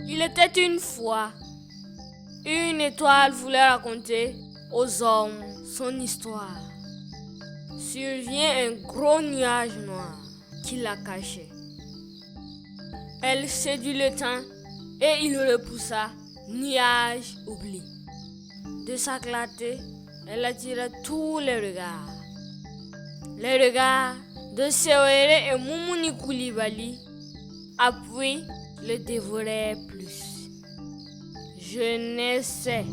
Il était une fois, une étoile voulait raconter aux hommes son histoire. Survient un gros nuage noir qui la cachait. Elle séduit le temps et il repoussa, nuage oubli. De sa clarté, elle attira tous les regards. Les regards de Sewere et Moumouni Koulibaly appuient le dévoraient plus. Je ne sais.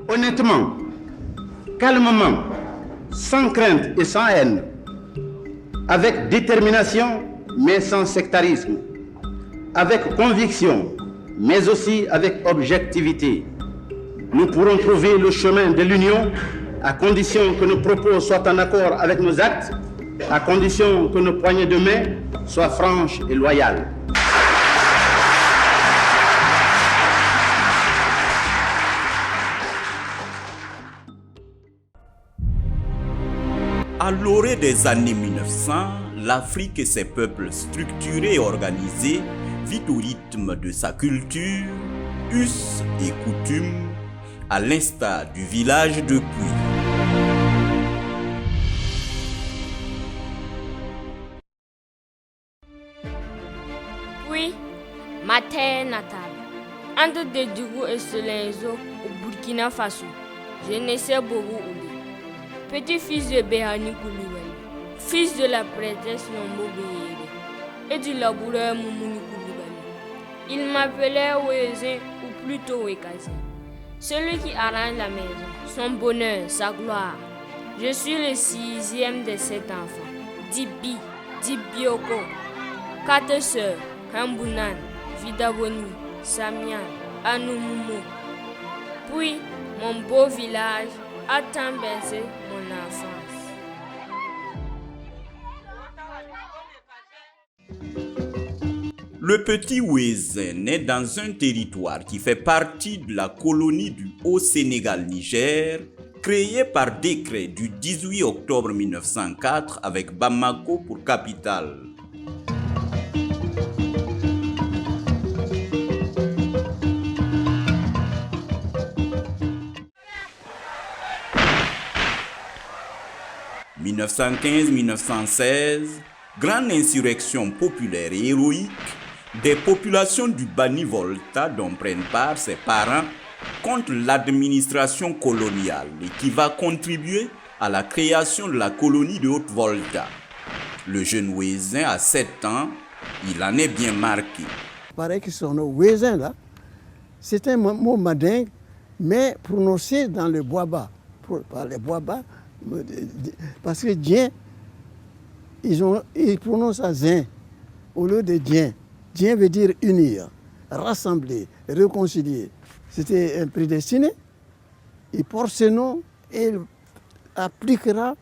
Honnêtement, calmement, sans crainte et sans haine, avec détermination mais sans sectarisme, avec conviction mais aussi avec objectivité, nous pourrons trouver le chemin de l'union à condition que nos propos soient en accord avec nos actes, à condition que nos poignées de main soient franches et loyales. À l'orée des années 1900, l'Afrique et ses peuples structurés et organisés vivent au rythme de sa culture, us et coutumes, à l'instar du village de Puy. Puy, ma terre natale, entre Dédougou et Solenzo au Burkina Faso, je ne sais beaucoup où. Petit-fils de Behani Koulibaly, fils de la prêtresse Nombo Beyere et du laboureur Moumouni Koulibaly. Il m'appelait Wezin ou plutôt Wekazin, celui qui arrange la maison, son bonheur, sa gloire. Je suis le 6e de 7 enfants. Dibi, Dibioko, 4 sœurs, Kambounan, Vidaboni, Samian, Anoumumo. Puis, mon beau village a tant bercé mon enfance. Le petit Wezin naît dans un territoire qui fait partie de la colonie du Haut-Sénégal-Niger, créée par décret du 18 octobre 1904 avec Bamako pour capitale. « 1915-1916, grande insurrection populaire et héroïque des populations du Bani-Volta dont prennent part ses parents contre l'administration coloniale et qui va contribuer à la création de la colonie de Haute-Volta. Le jeune Wezin a 7 ans, il en est bien marqué. Il paraît que son nom Wezin là, c'est un mot mandingue, mais prononcé dans le bois-bas, par les bois-bas. Parce que Dien, ils prononcent à Zin au lieu de Dien. Dien veut dire unir, rassembler, réconcilier. C'était un prédestiné. Il porte ce nom et il appliquera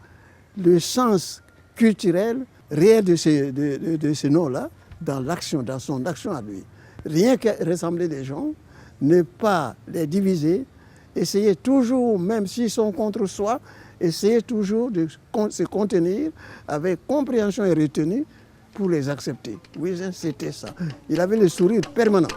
le sens culturel réel de ce nom-là dans l'action, dans son action à lui. Rien que rassembler les gens, ne pas les diviser, essayer toujours, même s'ils sont contre soi, essayer toujours de se contenir avec compréhension et retenue pour les accepter. Oui, c'était ça. Il avait le sourire permanent.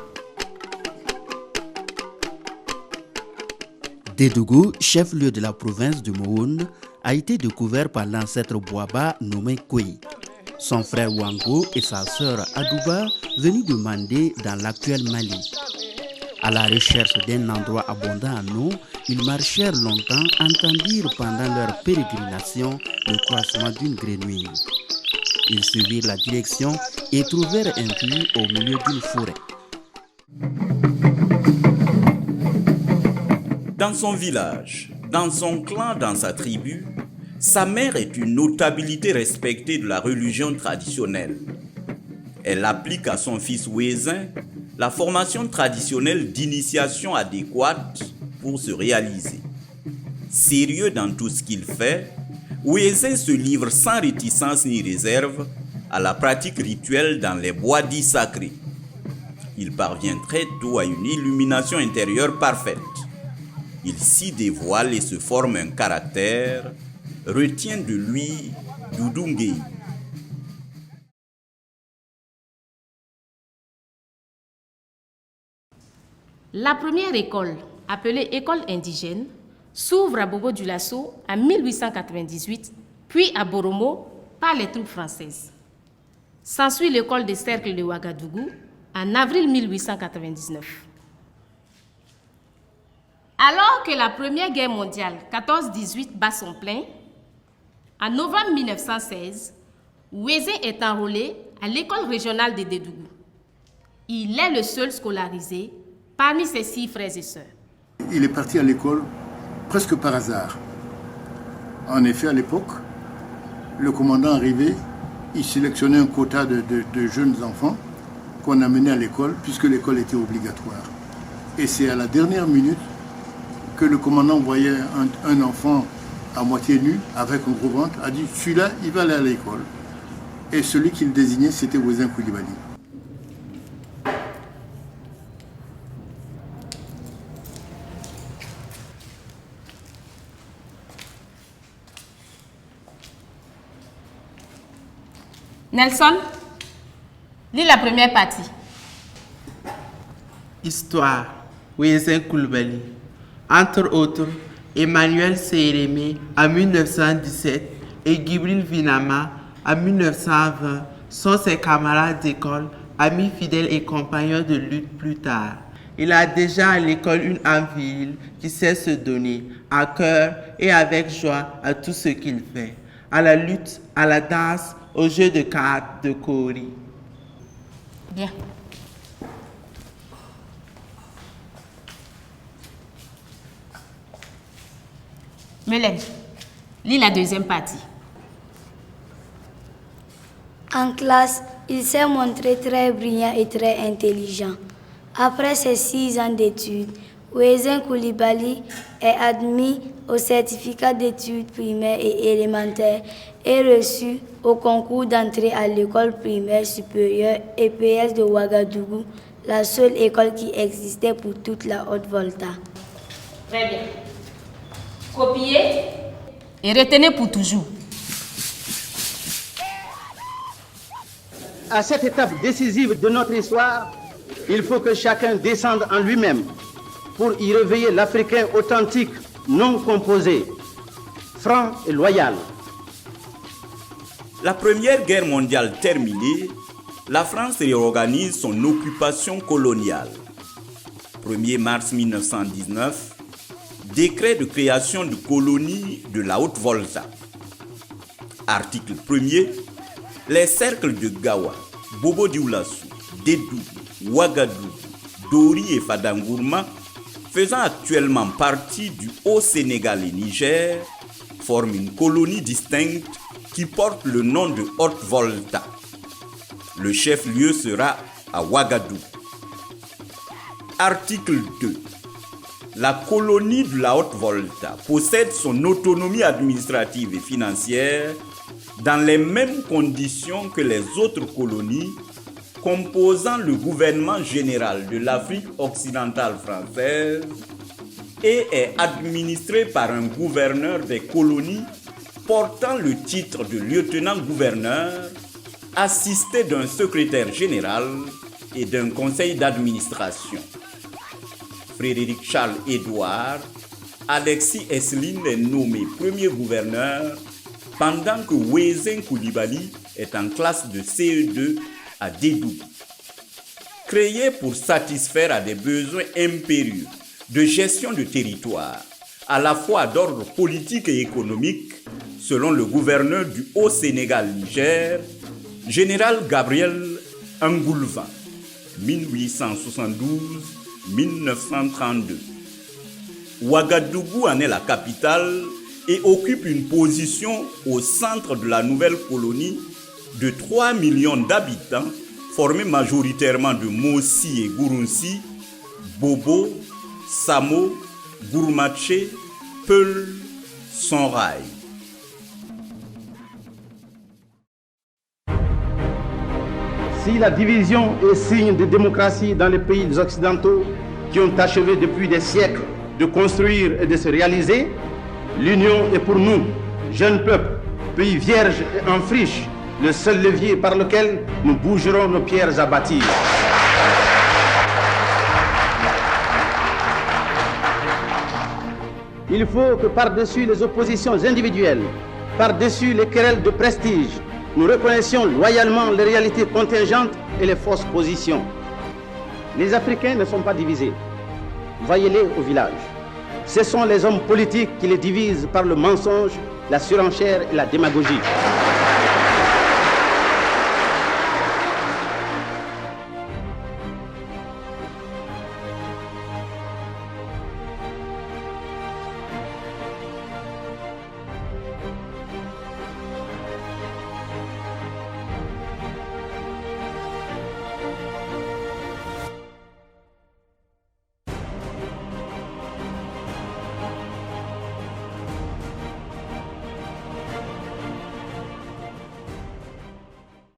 Dédougou, chef-lieu de la province de Mohone, a été découvert par l'ancêtre Boaba nommé Koué. Son frère Wango et sa sœur Adouba venus demander dans l'actuel Mali. À la recherche d'un endroit abondant en eau, ils marchèrent longtemps, entendirent pendant leur pérégrination le croissement d'une grenouille. Ils suivirent la direction et trouvèrent un puits au milieu d'une forêt. Dans son village, dans son clan, dans sa tribu, sa mère est une notabilité respectée de la religion traditionnelle. Elle applique à son fils Wezin la formation traditionnelle d'initiation adéquate pour se réaliser. Sérieux dans tout ce qu'il fait, Wezin se livre sans réticence ni réserve à la pratique rituelle dans les bois dits sacrés. il parvient très tôt à une illumination intérieure parfaite. Il s'y dévoile et se forme un caractère, retient de lui Doudou Ngueye. La première école, appelée école indigène, s'ouvre à Bobo-Dioulasso en 1898, puis à Boromo par les troupes françaises. S'ensuit l'école des cercles de Ouagadougou en avril 1899. Alors que la Première Guerre mondiale 14-18 bat son plein, en novembre 1916, Ouézin est enrôlé à l'école régionale de Dédougou. Il est le seul scolarisé parmi ses 6 frères et sœurs. Il est parti à l'école presque par hasard. En effet, à l'époque, le commandant arrivait, il sélectionnait un quota de jeunes enfants qu'on amenait à l'école, puisque l'école était obligatoire. Et c'est à la dernière minute que le commandant voyait un enfant à moitié nu, avec un gros ventre, a dit « celui-là, il va aller à l'école ». Et celui qu'il désignait, c'était Ouézin Coulibaly. Nelson, lis la première partie. Histoire, Ouézin Coulibaly. Entre autres, Emmanuel Seyrémé en 1917 et Gibril Vinama en 1920 sont ses camarades d'école, amis fidèles et compagnons de lutte plus tard. Il a déjà à l'école une âme virile qui sait se donner à cœur et avec joie à tout ce qu'il fait, à la lutte, à la danse, au jeu de cartes, de kori. Bien. Mélène, lis la deuxième partie. En classe, il s'est montré très brillant et très intelligent. Après ses 6 ans d'études, Ouézin Coulibaly est admis au certificat d'études primaires et élémentaires et reçu au concours d'entrée à l'école primaire supérieure EPS de Ouagadougou, la seule école qui existait pour toute la Haute-Volta. Très bien. Copiez et retenez pour toujours. À cette étape décisive de notre histoire, il faut que chacun descende en lui-même pour y réveiller l'Africain authentique, non composé, franc et loyal. La Première Guerre mondiale terminée, la France réorganise son occupation coloniale. 1er mars 1919, décret de création de colonies de la Haute-Volta. Article 1er, les cercles de Gawa, Bobo-Dioulasso, Dédougou, Ouagadougou, Dori et Fadangourma, faisant actuellement partie du Haut-Sénégal et Niger, forment une colonie distincte qui porte le nom de Haute-Volta. Le chef-lieu sera à Ouagadougou. Article 2. La colonie de la Haute-Volta possède son autonomie administrative et financière dans les mêmes conditions que les autres colonies composant le gouvernement général de l'Afrique occidentale française et est administrée par un gouverneur des colonies portant le titre de lieutenant-gouverneur, assisté d'un secrétaire général et d'un conseil d'administration. Frédéric Charles Édouard, Alexis Esseline est nommé premier gouverneur pendant que Ouézin Coulibaly est en classe de CE2 à Dédougou. Créé pour satisfaire à des besoins impérieux de gestion de territoire, à la fois d'ordre politique et économique, selon le gouverneur du Haut-Sénégal-Niger, général Gabriel Ngoulvan, 1872-1932. Ouagadougou en est la capitale et occupe une position au centre de la nouvelle colonie de 3 millions d'habitants, formés majoritairement de Mossi et Gourounsi, Bobo, Samo, Gourmaché, Peul, Sonrail. Si la division est signe de démocratie dans les pays occidentaux qui ont achevé depuis des siècles de construire et de se réaliser, l'union est pour nous, jeunes peuples, pays vierges et en friche, le seul levier par lequel nous bougerons nos pierres à bâtir. Il faut que par-dessus les oppositions individuelles, par-dessus les querelles de prestige, nous reconnaissions loyalement les réalités contingentes et les fausses positions. Les Africains ne sont pas divisés. Voyez-les au village. Ce sont les hommes politiques qui les divisent par le mensonge, la surenchère et la démagogie.